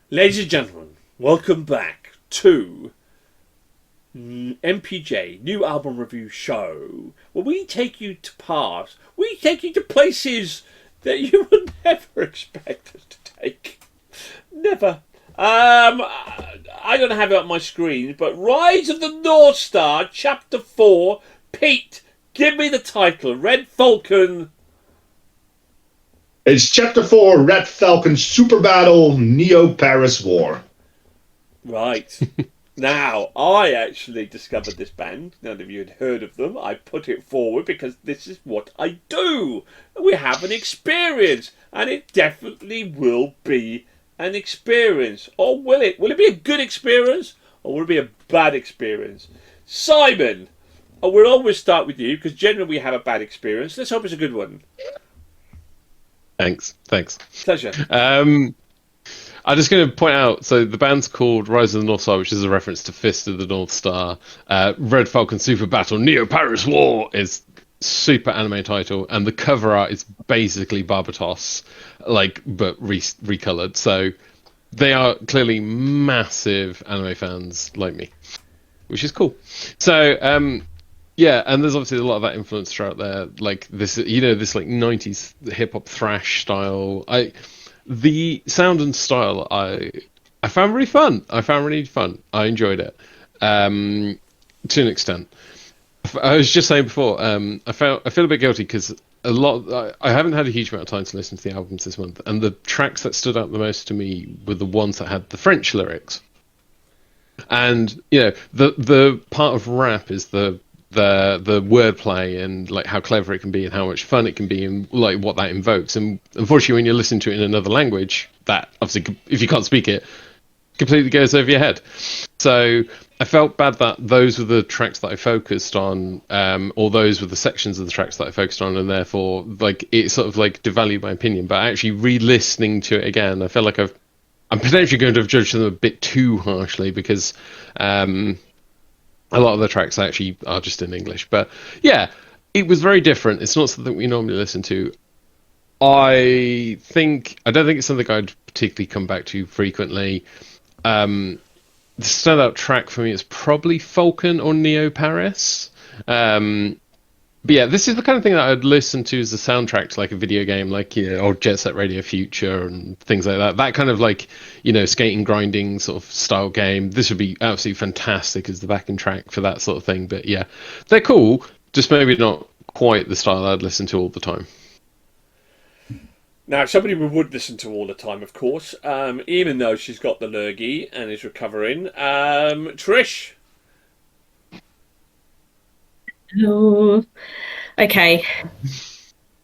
Ladies and gentlemen, welcome back to MPJ New Album Review Show, where we take you to past, we take you to places that you would never expect us to take. Never. I don't have it on my screen, but Rise of the Northstar, Chapter 4. Pete, give me the title. Red Falcon. It's Chapter 4, Red Falcon Super Battle, Neo-Paris War. Right. Now, I actually discovered this band. None of you had heard of them. I put it forward because this is what I do. We have an experience, and it definitely will be an experience. Or will it? Will it be a good experience, or will it be a bad experience? Simon, we'll always start with you, because generally we have a bad experience. Let's hope it's a good one. Thanks. Pleasure. I'm just going to point out, so the band's called Rise of the Northstar, which is a reference to Fist of the North Star. Red Falcon Super Battle, Neo-Paris War is super anime title, and the cover art is basically Barbatos, but recolored. So they are clearly massive anime fans like me, which is cool. So, yeah, and there's obviously a lot of that influence throughout there, like this, this like 90s hip hop thrash style. The sound and style I found really fun. I enjoyed it to an extent. I was just saying before, I feel a bit guilty because I haven't had a huge amount of time to listen to the albums this month, and the tracks that stood out the most to me were the ones that had the French lyrics. And the part of rap is the wordplay and like how clever it can be and how much fun it can be and like what that invokes. And unfortunately, when you're listening to it in another language, that obviously, if you can't speak it, completely goes over your head. So I felt bad that those were the tracks that I focused on, or those were the sections of the tracks that I focused on, and therefore like it sort of like devalued my opinion. But actually re-listening to it again, I feel like I'm potentially going to have judged them a bit too harshly because a lot of the tracks actually are just in English. But yeah, it was very different. It's not something we normally listen to. I don't think it's something I'd particularly come back to frequently. The standout track for me is probably Falcon or Neo-Paris. But yeah, this is the kind of thing that I'd listen to as a soundtrack to like a video game, like or Jet Set Radio Future and things like that. That kind of like skating grinding sort of style game. This would be absolutely fantastic as the backing track for that sort of thing. But yeah, they're cool, just maybe not quite the style I'd listen to all the time. Now, somebody we would listen to all the time, of course, even though she's got the lurgy and is recovering. Trish. Oh, okay.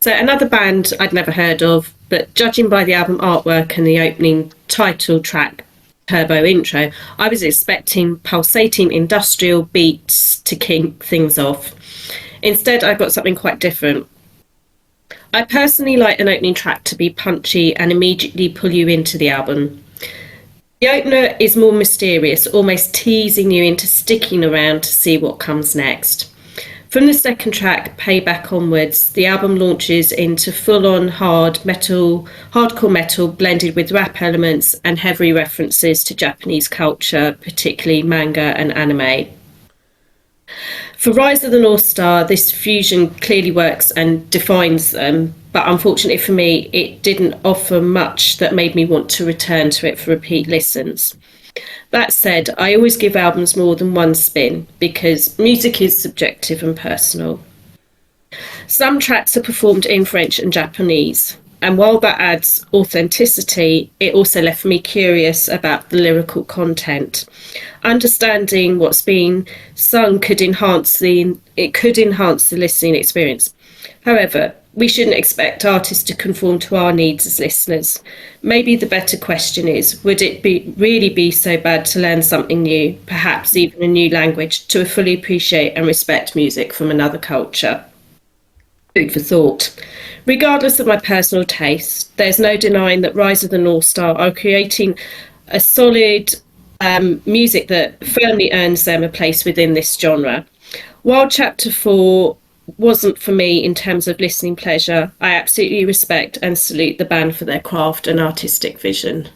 So another band I'd never heard of, but judging by the album artwork and the opening title track, Turbo Intro, I was expecting pulsating industrial beats to kick things off. Instead, I got something quite different. I personally like an opening track to be punchy and immediately pull you into the album. The opener is more mysterious, almost teasing you into sticking around to see what comes next. From the second track, Payback onwards, the album launches into full-on hardcore metal blended with rap elements and heavy references to Japanese culture, particularly manga and anime. For Rise of the Northstar, this fusion clearly works and defines them, but unfortunately for me, it didn't offer much that made me want to return to it for repeat listens. That said, I always give albums more than one spin because music is subjective and personal. Some tracks are performed in French and Japanese, and while that adds authenticity, it also left me curious about the lyrical content. Understanding what's being sung could enhance the listening experience. However, we shouldn't expect artists to conform to our needs as listeners. Maybe the better question is, would it really be so bad to learn something new, perhaps even a new language, to fully appreciate and respect music from another culture? Food for thought. Regardless of my personal taste, there's no denying that Rise of the Northstar are creating a solid music that firmly earns them a place within this genre. While Chapter 4 wasn't for me in terms of listening pleasure, I absolutely respect and salute the band for their craft and artistic vision.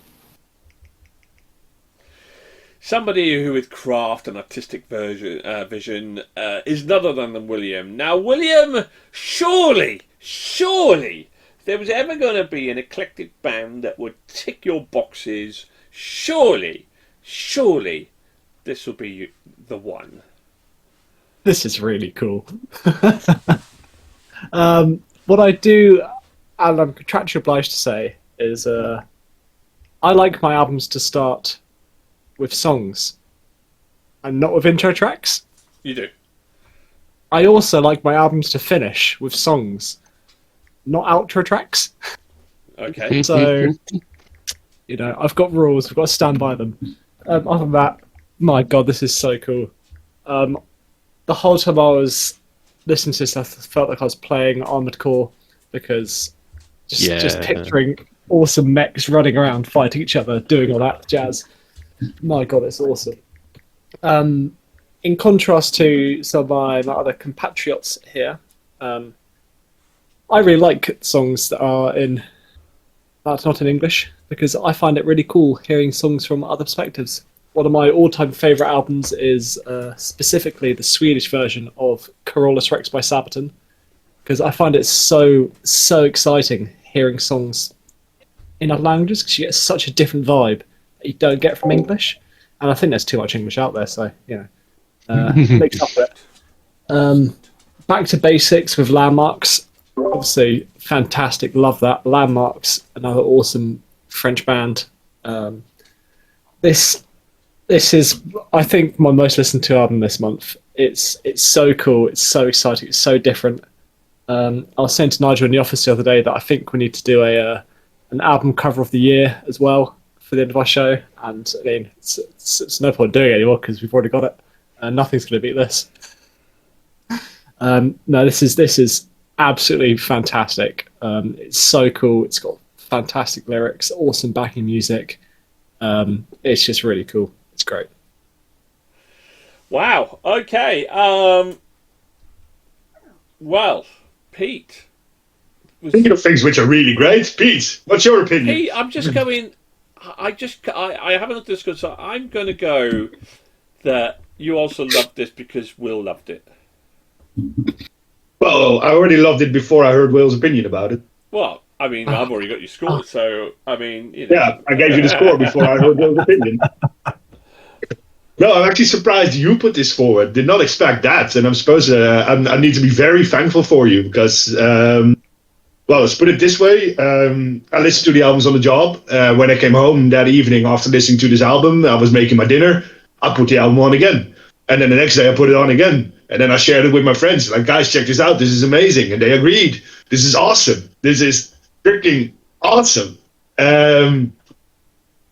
somebody who with craft and artistic vision is none other than William. Now, William, surely, if there was ever going to be an eclectic band that would tick your boxes, surely, this will be the one. This is really cool. What I do, and I'm contractually obliged to say, is I like my albums to start with songs and not with intro tracks. You do. I also like my albums to finish with songs, not outro tracks. Okay. So, I've got rules. We've got to stand by them. Other than that, my God, this is so cool. The whole time I was listening to this, I felt like I was playing Armored Core because just picturing awesome mechs running around, fighting each other, doing all that jazz. My God, it's awesome. In contrast to some of my other compatriots here, I really like songs that's not in English because I find it really cool hearing songs from other perspectives. One of my all-time favourite albums is specifically the Swedish version of Carolus Rex by Sabaton because I find it so exciting hearing songs in other languages because you get such a different vibe that you don't get from English. And I think there's too much English out there, so, mix up with it. Back to basics with Landmarks. Obviously, fantastic, love that. Landmarks, another awesome French band. This is, I think, my most listened to album this month. It's so cool, it's so exciting, it's so different. I was saying to Nigel in the office the other day that I think we need to do an album cover of the year as well for the end of our show. And I mean, it's no point doing it anymore because we've already got it. Nothing's going to beat this. No, this is absolutely fantastic. It's so cool. It's got fantastic lyrics, awesome backing music. It's just really cool. It's great. Wow. Okay. Well, Pete. Thinking of things which are really great. Pete, what's your opinion? Pete, I'm just going. I haven't discussed. So I'm going to go that you also loved this because Will loved it. Well, I already loved it before I heard Will's opinion about it. Well, I mean, I've already got your score, so I mean, Yeah, I gave you the score before I heard Will's opinion. No, I'm actually surprised you put this forward. Did not expect that, and I'm supposed to. I need to be very thankful for you because, well, let's put it this way. I listened to the albums on the job. When I came home that evening after listening to this album, I was making my dinner. I put the album on again, and then the next day I put it on again, and then I shared it with my friends. Like, guys, check this out. This is amazing, and they agreed. This is awesome. This is freaking awesome.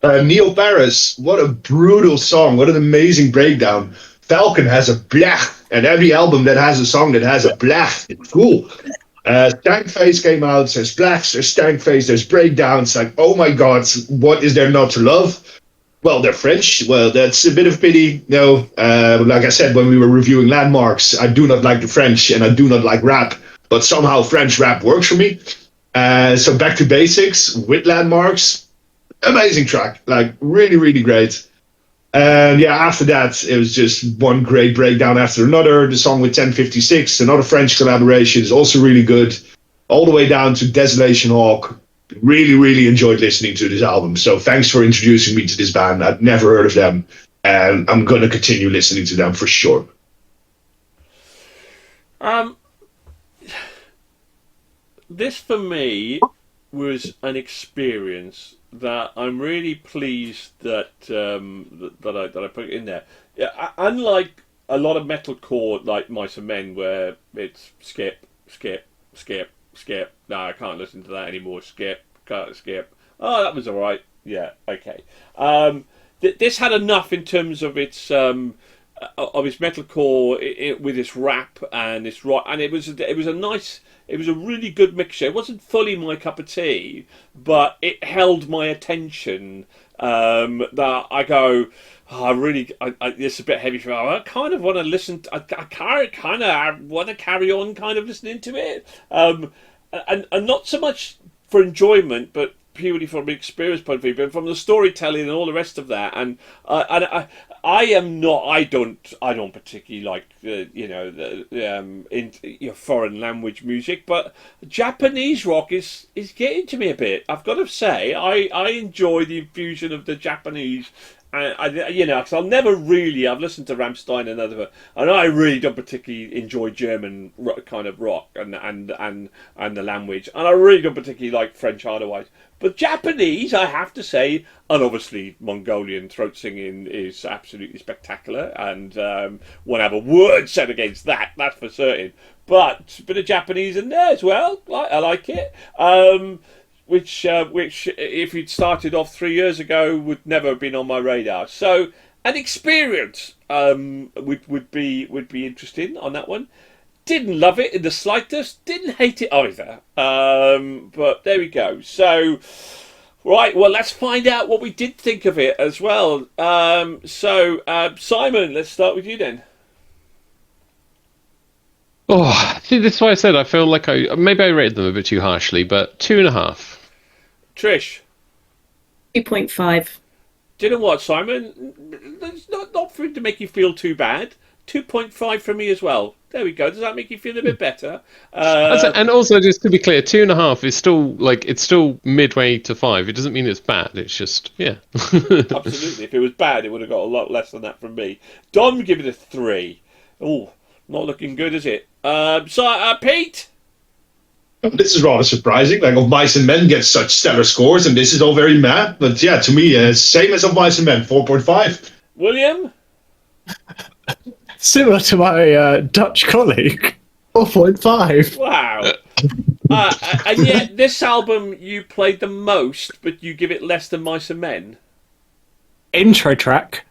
Neil Paris, what a brutal song. What an amazing breakdown. Falcon has a blech, and every album that has a song that has a blech, it's cool. Stankface came out, there's blechs, there's Stankface, there's breakdowns. Like, oh my God, what is there not to love? Well, they're French. Well, that's a bit of pity. No, like I said, when we were reviewing Landmarks, I do not like the French and I do not like rap, but somehow French rap works for me. So back to basics with Landmarks. Amazing track, like really, really great. And yeah, after that, it was just one great breakdown after another. The song with 1056, another French collaboration, is also really good. All the way down to Desolation Hawk. Really, really enjoyed listening to this album. So thanks for introducing me to this band. I'd never heard of them, and I'm going to continue listening to them for sure. This for me was an experience that I'm really pleased that that I put in there. Yeah, unlike a lot of metalcore like Mice and Men, where it's skip. No, I can't listen to that anymore. Skip. Oh, that was all right. Yeah, okay. This had enough in terms of its metalcore with its rap and its rock, and it was a really good mixture. It wasn't fully my cup of tea, but it held my attention. That I go, it's a bit heavy for me. I kind of want to listen. I kind of want to carry on, kind of listening to it, and not so much for enjoyment, but purely from an experience point of view, but from the storytelling and all the rest of that. And I am not. I don't particularly like foreign language music, but Japanese rock is getting to me a bit. I've got to say, I enjoy the infusion of the Japanese. Because I've listened to Rammstein and other, and I really don't particularly enjoy German kind of rock and the language, and I really don't particularly like French otherwise. But Japanese, I have to say, and obviously Mongolian throat singing is absolutely spectacular, and won't have a word said against that. That's for certain. But a bit of Japanese in there as well. I like it. Which if you'd started off 3 years ago would never have been on my radar. So an experience would be interesting on that one. Didn't love it in the slightest. Didn't hate it either. But there we go. So right, well, let's find out what we did think of it as well. Simon, let's start with you then. Oh, see, this is why I said I feel like maybe I rated them a bit too harshly, but 2.5. Trish. 2.5. Do you know what, Simon? It's not for it to make you feel too bad. 2.5 for me as well. There we go. Does that make you feel a bit better? And also, just to be clear, 2.5 is still it's still midway to 5. It doesn't mean it's bad. It's just Absolutely. If it was bad, it would have got a lot less than that from me. Dom, give it a 3. Oh, not looking good, is it? Pete. This is rather surprising. Like, Of Mice and Men gets such stellar scores, and this is all very mad. But yeah, to me, same as Of Mice and Men, 4.5. William? Similar to my Dutch colleague, 4.5. Wow. And yet, this album you played the most, but you give it less than Mice and Men. Intro track,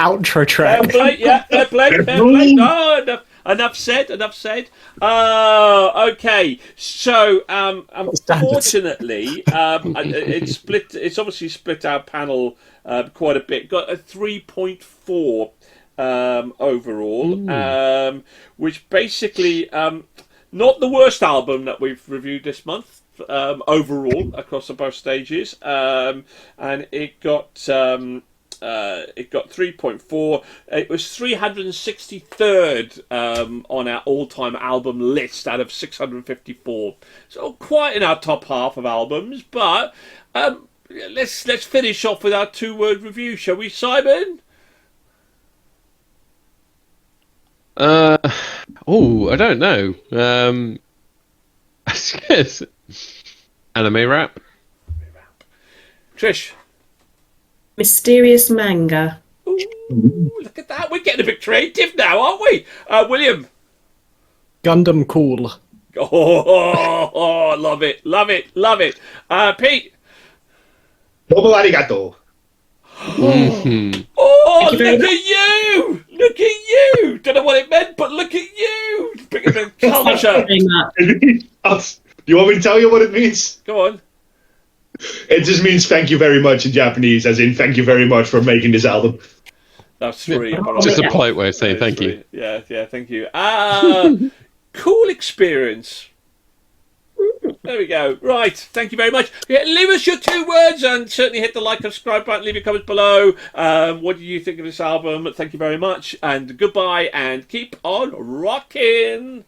outro track. Fair play, yeah, fair play. No, enough said. Okay. So, unfortunately, it's obviously split our panel quite a bit. Got a 3.4 overall, which basically not the worst album that we've reviewed this month overall across the both stages, and it got 3.4. It was 363rd on our all-time album list out of 654. So quite in our top half of albums. But let's finish off with our 2-word review, shall we, Simon? I don't know. Anime rap. Trish. Mysterious manga. Ooh, look at that. We're getting a bit creative now, aren't we? William. Gundam Cool. Oh, love it. Pete. Domo arigato. Oh, look at you! Look at you! Don't know what it meant, but look at you! Bring a bit of culture. You want me to tell you what it means? Go on. It just means thank you very much in Japanese, as in thank you very much for making this album. That's 3. Just a polite way of saying thank you. Yeah, thank you. Cool experience. There we go. Right, thank you very much. Yeah, leave us your 2 words and certainly hit the like and subscribe button. Leave your comments below. What do you think of this album? Thank you very much, and goodbye, and keep on rocking.